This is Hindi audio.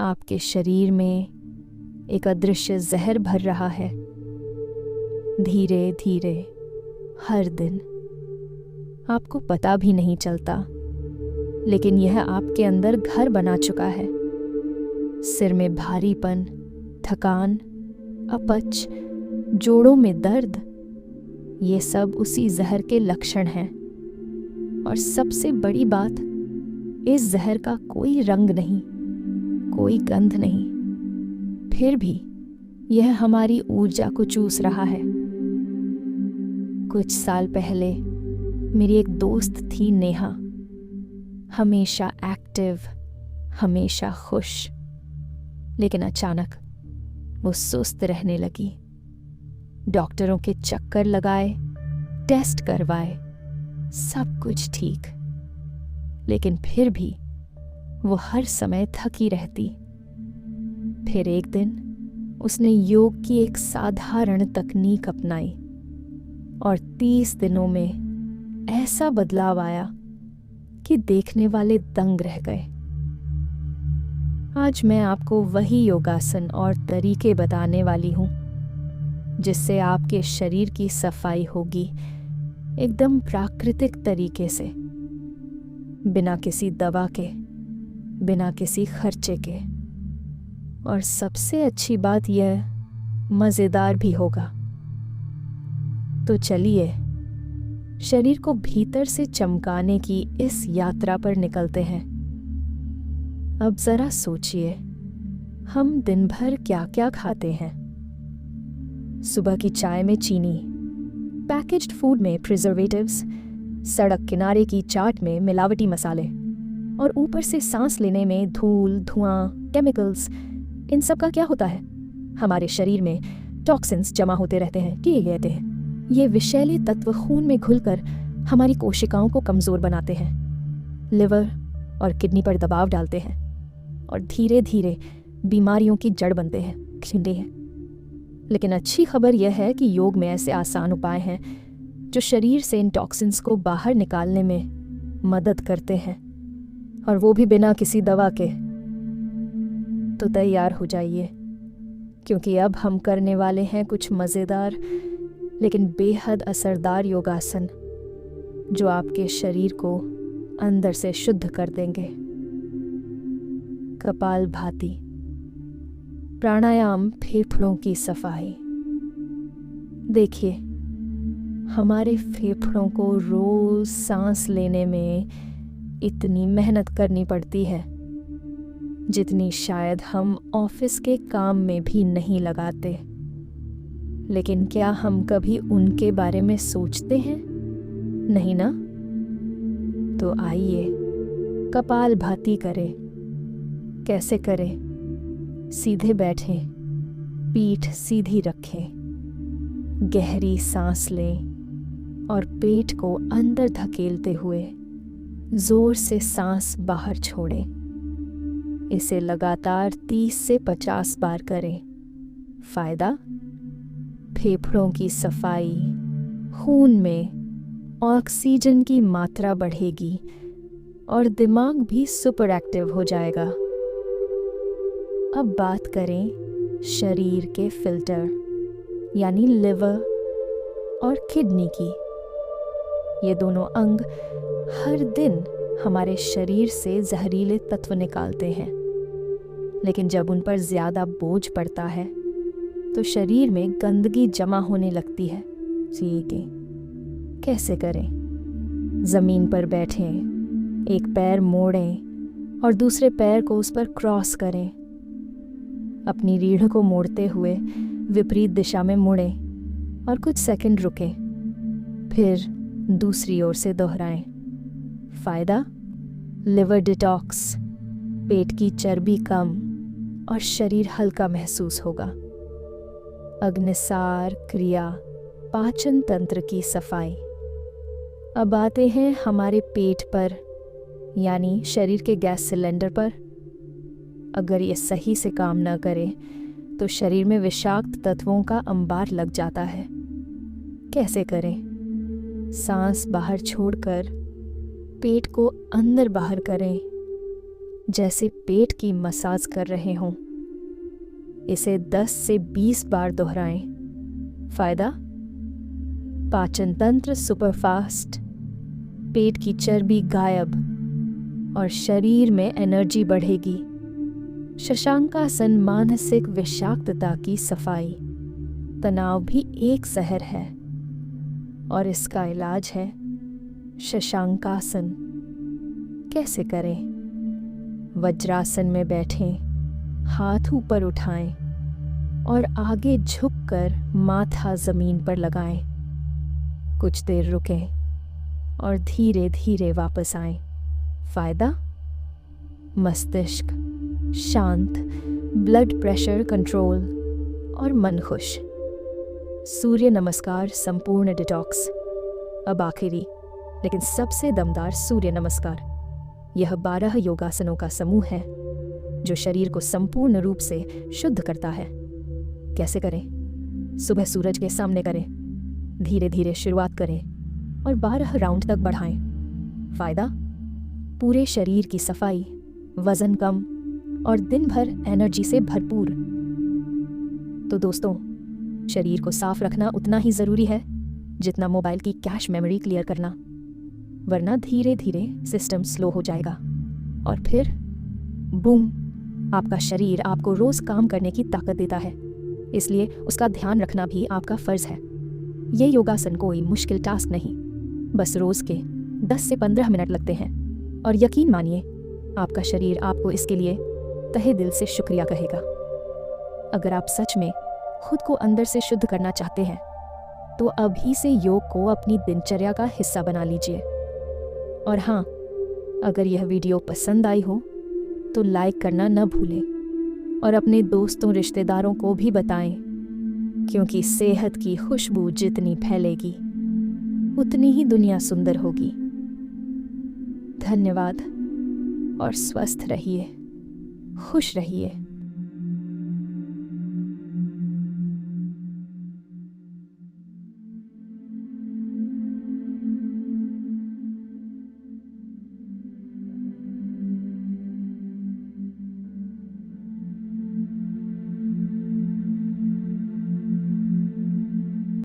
आपके शरीर में एक अदृश्य जहर भर रहा है। धीरे धीरे हर दिन आपको पता भी नहीं चलता, लेकिन यह आपके अंदर घर बना चुका है। सिर में भारीपन, थकान, अपच, जोड़ों में दर्द, ये सब उसी जहर के लक्षण हैं। और सबसे बड़ी बात, इस जहर का कोई रंग नहीं, कोई गंध नहीं, फिर भी यह हमारी ऊर्जा को चूस रहा है। कुछ साल पहले मेरी एक दोस्त थी नेहा, हमेशा एक्टिव, हमेशा खुश, लेकिन अचानक वो सुस्त रहने लगी। डॉक्टरों के चक्कर लगाए, टेस्ट करवाए, सब कुछ ठीक, लेकिन फिर भी वो हर समय थकी रहती। फिर एक दिन उसने योग की एक साधारण तकनीक अपनाई और 30 दिनों में ऐसा बदलाव आया कि देखने वाले दंग रह गए। आज मैं आपको वही योगासन और तरीके बताने वाली हूँ जिससे आपके शरीर की सफाई होगी, एकदम प्राकृतिक तरीके से, बिना किसी दवा के, बिना किसी खर्चे के। और सबसे अच्छी बात यह मज़ेदार भी होगा। तो चलिए शरीर को भीतर से चमकाने की इस यात्रा पर निकलते हैं। अब जरा सोचिए, हम दिन भर क्या क्या खाते हैं। सुबह की चाय में चीनी, पैकेज्ड फूड में प्रिजर्वेटिव्स, सड़क किनारे की चाट में मिलावटी मसाले, और ऊपर से सांस लेने में धूल, धुआं, केमिकल्स। इन सब का क्या होता है? हमारे शरीर में टॉक्सिन्स जमा होते रहते हैं, किए कहते हैं। ये विषैले तत्व खून में घुलकर हमारी कोशिकाओं को कमज़ोर बनाते हैं, लिवर और किडनी पर दबाव डालते हैं और धीरे धीरे बीमारियों की जड़ बनते हैं, खिंडे हैं। लेकिन अच्छी खबर यह है कि योग में ऐसे आसान उपाय हैं जो शरीर से इन टॉक्सिन्स को बाहर निकालने में मदद करते हैं, और वो भी बिना किसी दवा के। तो तैयार हो जाइए, क्योंकि अब हम करने वाले हैं कुछ मज़ेदार लेकिन बेहद असरदार योगासन जो आपके शरीर को अंदर से शुद्ध कर देंगे। कपालभाति प्राणायाम, फेफड़ों की सफाई। देखिए, हमारे फेफड़ों को रोज सांस लेने में इतनी मेहनत करनी पड़ती है जितनी शायद हम ऑफिस के काम में भी नहीं लगाते। लेकिन क्या हम कभी उनके बारे में सोचते हैं? नहीं ना? तो आइए कपालभाति करें। कैसे करें? सीधे बैठें, पीठ सीधी रखें, गहरी सांस लें और पेट को अंदर धकेलते हुए जोर से सांस बाहर छोड़ें। इसे लगातार 30 से 50 बार करें। फायदा? फेफड़ों की सफाई, खून में ऑक्सीजन की मात्रा बढ़ेगी और दिमाग भी सुपर एक्टिव हो जाएगा। अब बात करें शरीर के फिल्टर यानी लिवर और किडनी की। ये दोनों अंग हर दिन हमारे शरीर से जहरीले तत्व निकालते हैं, लेकिन जब उन पर ज़्यादा बोझ पड़ता है तो शरीर में गंदगी जमा होने लगती है। ठीक है, कैसे करें? ज़मीन पर बैठें, एक पैर मोड़ें और दूसरे पैर को उस पर क्रॉस करें। अपनी रीढ़ को मोड़ते हुए विपरीत दिशा में मुड़ें और कुछ सेकंड रुकें, फिर दूसरी ओर से दोहराएं। फायदा? लिवर डिटॉक्स, पेट की चर्बी कम और शरीर हल्का महसूस होगा। अग्निसार क्रिया, पाचन तंत्र की सफाई। अब आते हैं हमारे पेट पर यानी शरीर के गैस सिलेंडर पर। अगर ये सही से काम न करे तो शरीर में विषाक्त तत्वों का अंबार लग जाता है। कैसे करें? सांस बाहर छोड़कर पेट को अंदर बाहर करें, जैसे पेट की मसाज कर रहे हों। इसे 10 से 20 बार दोहराएं। फायदा: पाचन तंत्र सुपरफास्ट, पेट की चर्बी गायब और शरीर में एनर्जी बढ़ेगी। शशांकासन मानसिक विषाक्तता की सफाई, तनाव भी एक जहर है और इसका इलाज है शशांकासन। कैसे करें? वज्रासन में बैठें, हाथ ऊपर उठाएं और आगे झुककर माथा जमीन पर लगाएं। कुछ देर रुकें और धीरे धीरे वापस आएं। फायदा: मस्तिष्क शांत, ब्लड प्रेशर कंट्रोल और मन खुश। सूर्य नमस्कार संपूर्ण डिटॉक्स। अब आखिरी लेकिन सबसे दमदार सूर्य नमस्कार। यह 12 योगासनों का समूह है जो शरीर को संपूर्ण रूप से शुद्ध करता है। कैसे करें? सुबह सूरज के सामने करें, धीरे धीरे शुरुआत करें और 12 राउंड तक बढ़ाएं। फायदा: पूरे शरीर की सफाई, वजन कम और दिन भर एनर्जी से भरपूर। तो दोस्तों, शरीर को साफ रखना उतना ही ज़रूरी है जितना मोबाइल की कैश मेमोरी क्लियर करना, वरना धीरे धीरे सिस्टम स्लो हो जाएगा और फिर बूम, आपका शरीर आपको रोज काम करने की ताकत देता है। इसलिए उसका ध्यान रखना भी आपका फर्ज है। ये योगासन कोई मुश्किल टास्क नहीं, बस रोज के 10 से 15 मिनट लगते हैं और यकीन मानिए आपका शरीर आपको इसके लिए तहे दिल से शुक्रिया कहेगा। अगर आप सच में खुद को अंदर से शुद्ध करना चाहते हैं तो अभी से योग को अपनी दिनचर्या का हिस्सा बना लीजिए। और हाँ, अगर यह वीडियो पसंद आई हो तो लाइक करना न भूलें और अपने दोस्तों रिश्तेदारों को भी बताएं, क्योंकि सेहत की खुशबू जितनी फैलेगी उतनी ही दुनिया सुंदर होगी। धन्यवाद और स्वस्थ रहिए, खुश रहिए।